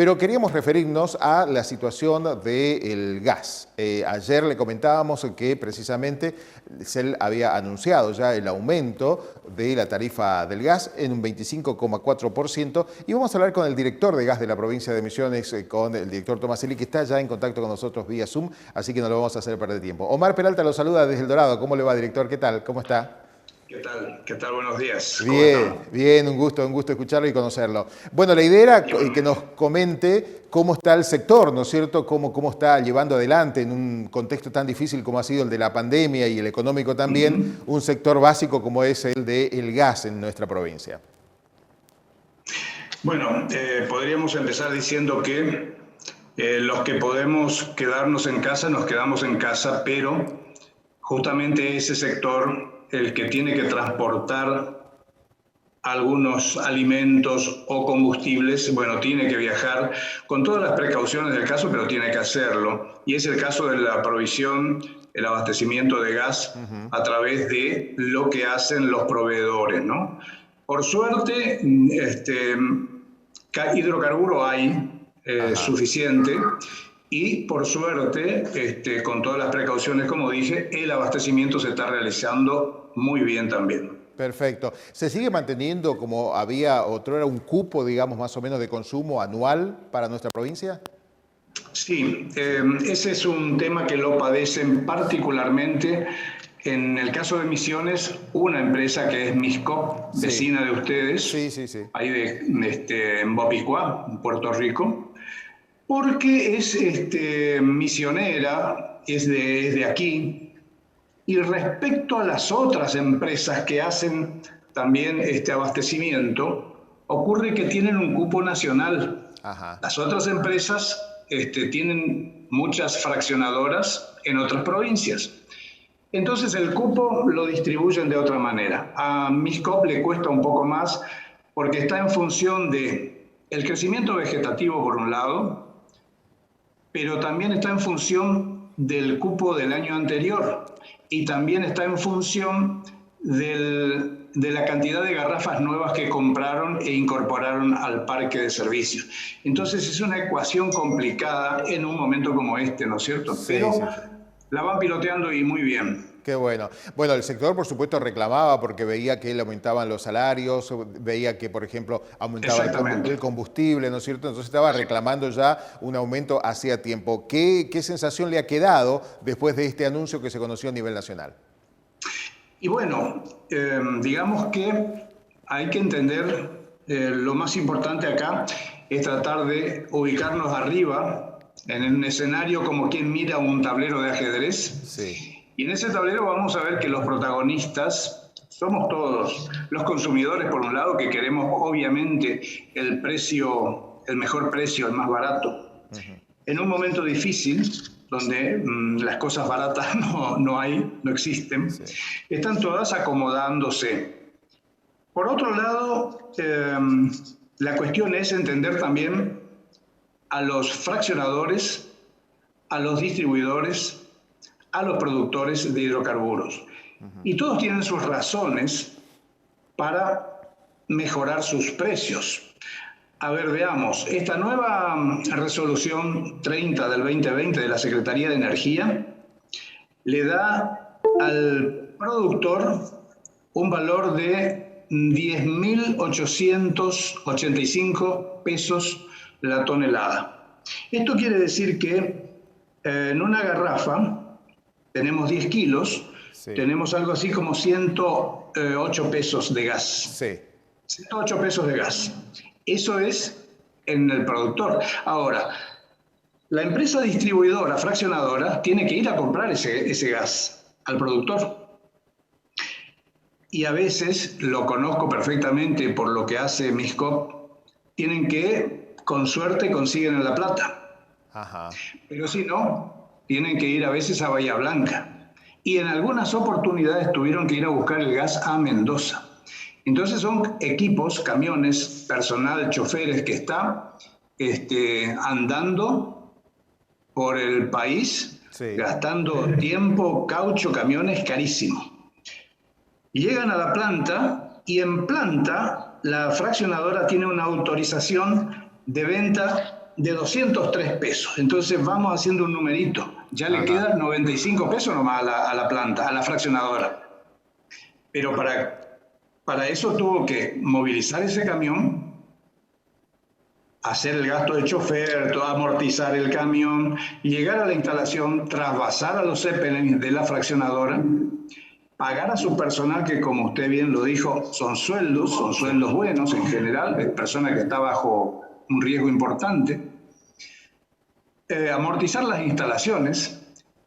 Pero queríamos referirnos a la situación del gas. Ayer le comentábamos que precisamente CEL había anunciado ya el aumento de la tarifa del gas en un 25,4%, y vamos a hablar con el director de gas de la provincia de Misiones, con el director Tomaselli, que está ya en contacto con nosotros vía Zoom, así que no lo vamos a hacer perder tiempo. Omar Peralta lo saluda desde El Dorado. ¿Cómo le va, director? ¿Qué tal? ¿Cómo está? ¿Qué tal? ¿Qué tal? Buenos días. ¿Cómo Bien, están? bien, un gusto escucharlo y conocerlo. Bueno, la idea era que nos comente cómo está el sector, ¿no es cierto? Cómo está llevando adelante en un contexto tan difícil como ha sido el de la pandemia y el económico también, un sector básico como es el del gas en nuestra provincia. Bueno, podríamos empezar diciendo que los que podemos quedarnos en casa, nos quedamos en casa, pero justamente ese sector, el que tiene que transportar algunos alimentos o combustibles, bueno, tiene que viajar con todas las precauciones del caso, pero tiene que hacerlo. Y es el caso de la provisión, el abastecimiento de gas a través de lo que hacen los proveedores, ¿no? Por suerte, hidrocarburo hay suficiente, y por suerte, con todas las precauciones, como dije, el abastecimiento se está realizando muy bien también. Perfecto. ¿Se sigue manteniendo como había otrora un cupo, digamos, más o menos de consumo anual para nuestra provincia? Sí, ese es un tema que lo padecen particularmente. En el caso de Misiones, una empresa que es Miscop, Sí, vecina de ustedes, sí. ahí en Bopicuá, en Puerto Rico, porque es misionera, es de aquí. Y respecto a las otras empresas que hacen también este abastecimiento, ocurre que tienen un cupo nacional. Ajá. Las otras empresas tienen muchas fraccionadoras en otras provincias. Entonces el cupo lo distribuyen de otra manera. A Miscop le cuesta un poco más porque está en función de el crecimiento vegetativo por un lado, pero también está en función del cupo del año anterior y también está en función de la cantidad de garrafas nuevas que compraron e incorporaron al parque de servicios. Entonces es una ecuación complicada en un momento como este, ¿no es cierto? Sí, Pero sí, sí. la van piloteando y muy bien. Qué bueno. Bueno, el sector, por supuesto, reclamaba porque veía que le aumentaban los salarios, veía que, por ejemplo, aumentaba Exactamente. el combustible, ¿no es cierto? Entonces estaba reclamando ya un aumento hacía tiempo. ¿Qué sensación le ha quedado después de este anuncio que se conoció a nivel nacional? Y bueno, digamos que hay que entender, lo más importante acá es tratar de ubicarnos arriba en un escenario como quien mira un tablero de ajedrez. Sí. Y en ese tablero vamos a ver que los protagonistas somos todos, los consumidores por un lado, que queremos obviamente el precio, el mejor precio, el más barato. En un momento difícil, donde las cosas baratas no hay, no existen, Sí. están todas acomodándose. Por otro lado, la cuestión es entender también a los fraccionadores, a los distribuidores, a los productores de hidrocarburos. Y todos tienen sus razones para mejorar sus precios. A ver, veamos, esta nueva resolución 30 del 2020 de la Secretaría de Energía le da al productor un valor de 10.885 pesos la tonelada. Esto quiere decir que en una garrafa tenemos 10 kilos, Sí. tenemos algo así como 108 pesos de gas. Sí. 108 pesos de gas. Eso es en el productor. Ahora, la empresa distribuidora, fraccionadora, tiene que ir a comprar ese gas al productor. Y a veces, lo conozco perfectamente por lo que hace Miscop, tienen que, con suerte, consiguen en La Plata. Ajá. Pero si no, tienen que ir a veces a Bahía Blanca. Y en algunas oportunidades tuvieron que ir a buscar el gas a Mendoza. Entonces son equipos, camiones, personal, choferes que está andando por el país, Sí. gastando tiempo, caucho, camiones carísimos. Llegan a la planta y en planta la fraccionadora tiene una autorización de venta de 203 pesos. Entonces vamos haciendo un numerito. Ya le quedan 95 pesos nomás a la planta, a la fraccionadora. Pero para eso tuvo que movilizar ese camión, hacer el gasto de chofer, amortizar el camión, llegar a la instalación, trasvasar a los Zeppelin de la fraccionadora, pagar a su personal, que como usted bien lo dijo, son sueldos buenos en general, es persona que está bajo un riesgo importante, amortizar las instalaciones,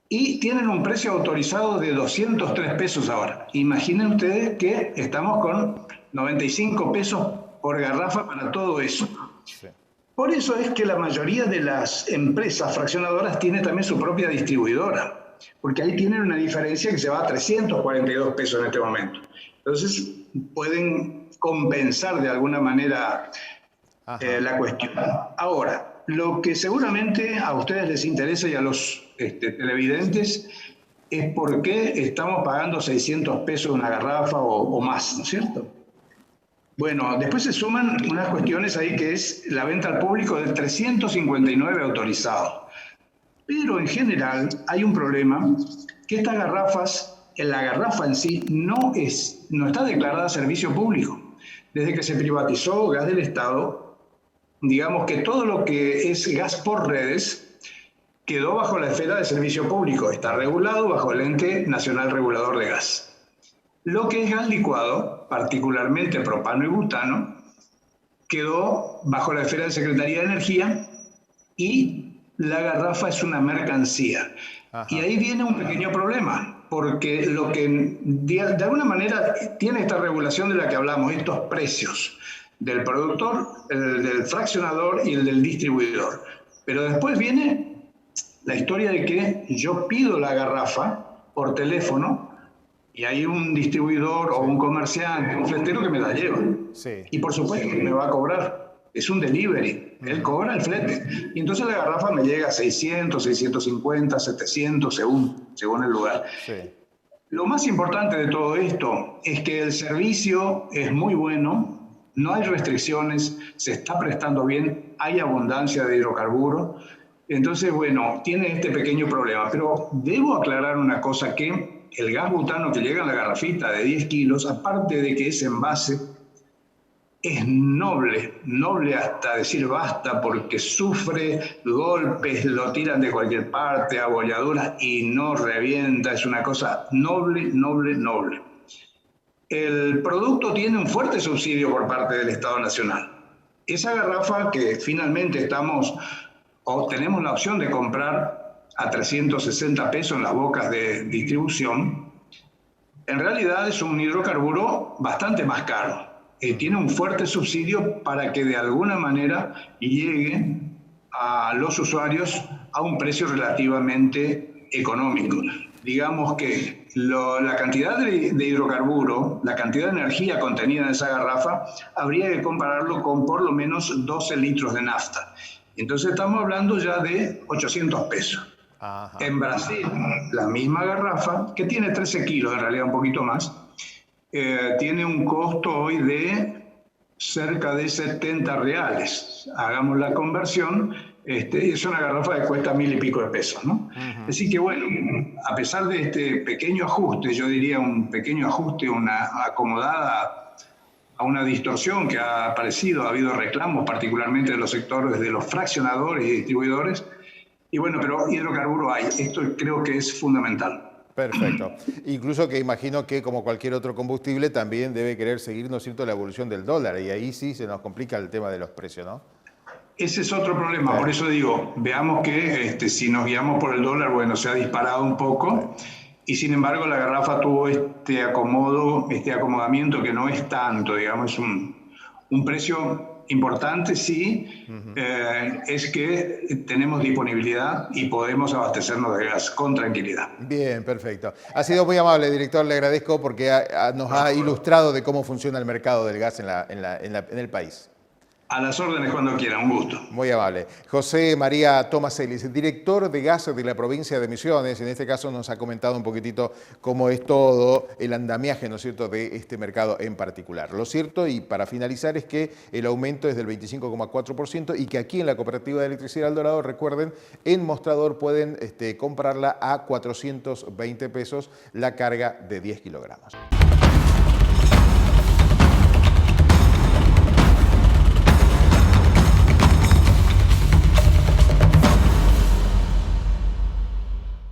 y tienen un precio autorizado de 203 pesos ahora. Imaginen ustedes que estamos con 95 pesos por garrafa para todo eso. Sí. Por eso es que la mayoría de las empresas fraccionadoras tienen también su propia distribuidora, porque ahí tienen una diferencia que se va a 342 pesos en este momento. Entonces pueden compensar de alguna manera la cuestión. Ahora, lo que seguramente a ustedes les interesa y a los televidentes es por qué estamos pagando 600 pesos una garrafa o más, ¿no es cierto? Bueno, después se suman unas cuestiones ahí que es la venta al público de 359 autorizados. Pero en general hay un problema, que estas garrafas, la garrafa en sí no está declarada servicio público. Desde que se privatizó Gas del Estado, digamos que todo lo que es gas por redes quedó bajo la esfera de servicio público, está regulado bajo el Ente Nacional Regulador de Gas. Lo que es gas licuado, particularmente propano y butano, quedó bajo la esfera de Secretaría de Energía y la garrafa es una mercancía. Y ahí viene un pequeño problema, porque lo que de alguna manera tiene esta regulación de la que hablamos, estos precios del productor, el del fraccionador y el del distribuidor. Pero después viene la historia de que yo pido la garrafa por teléfono y hay un distribuidor o un comerciante, un fletero que me la lleva. Sí. Y por supuesto que me va a cobrar. Es un delivery. Él cobra el flete. Y entonces la garrafa me llega a 600, 650, 700, según el lugar. Sí. Lo más importante de todo esto es que el servicio es muy bueno, no hay restricciones, se está prestando bien, hay abundancia de hidrocarburos. Entonces, bueno, tiene este pequeño problema. Pero debo aclarar una cosa, que el gas butano que llega en la garrafita de 10 kilos, aparte de que ese envase es noble hasta decir basta, porque sufre golpes, lo tiran de cualquier parte, abolladuras y no revienta, es una cosa noble. El producto tiene un fuerte subsidio por parte del Estado Nacional. Esa garrafa que finalmente tenemos la opción de comprar a 360 pesos en las bocas de distribución, en realidad es un hidrocarburo bastante más caro. Tiene un fuerte subsidio para que de alguna manera llegue a los usuarios a un precio relativamente económico. Digamos que la cantidad de hidrocarburo, la cantidad de energía contenida en esa garrafa, habría que compararlo con por lo menos 12 litros de nafta. Entonces estamos hablando ya de 800 pesos. Ajá. En Brasil, la misma garrafa, que tiene 13 kilos, en realidad un poquito más, tiene un costo hoy de cerca de 70 reales. Hagamos la conversión, es una garrafa que cuesta 1.000 y pico de pesos, ¿no? Uh-huh. Así que bueno, a pesar de este pequeño ajuste, yo diría un pequeño ajuste, una acomodada a una distorsión que ha aparecido, ha habido reclamos particularmente de los sectores de los fraccionadores y distribuidores, y bueno, pero hidrocarburo hay, esto creo que es fundamental. Perfecto. Incluso que imagino que como cualquier otro combustible también debe querer seguir, ¿no es cierto?, la evolución del dólar, y ahí sí se nos complica el tema de los precios, ¿no? Ese es otro problema, por eso digo, veamos que si nos guiamos por el dólar, bueno, se ha disparado un poco, y sin embargo la garrafa tuvo este acomodamiento que no es tanto, digamos, es un precio importante, sí, es que tenemos disponibilidad y podemos abastecernos de gas con tranquilidad. Bien, perfecto. Ha sido muy amable, director, le agradezco porque nos ha ilustrado de cómo funciona el mercado del gas en el país. A las órdenes cuando quieran, un gusto. Muy amable. José María Tomasellis, director de gas de la provincia de Misiones, en este caso nos ha comentado un poquitito cómo es todo el andamiaje, ¿no es cierto?, de este mercado en particular. Lo cierto, y para finalizar, es que el aumento es del 25,4% y que aquí en la Cooperativa de Electricidad El Dorado, recuerden, en mostrador pueden comprarla a 420 pesos la carga de 10 kilogramos.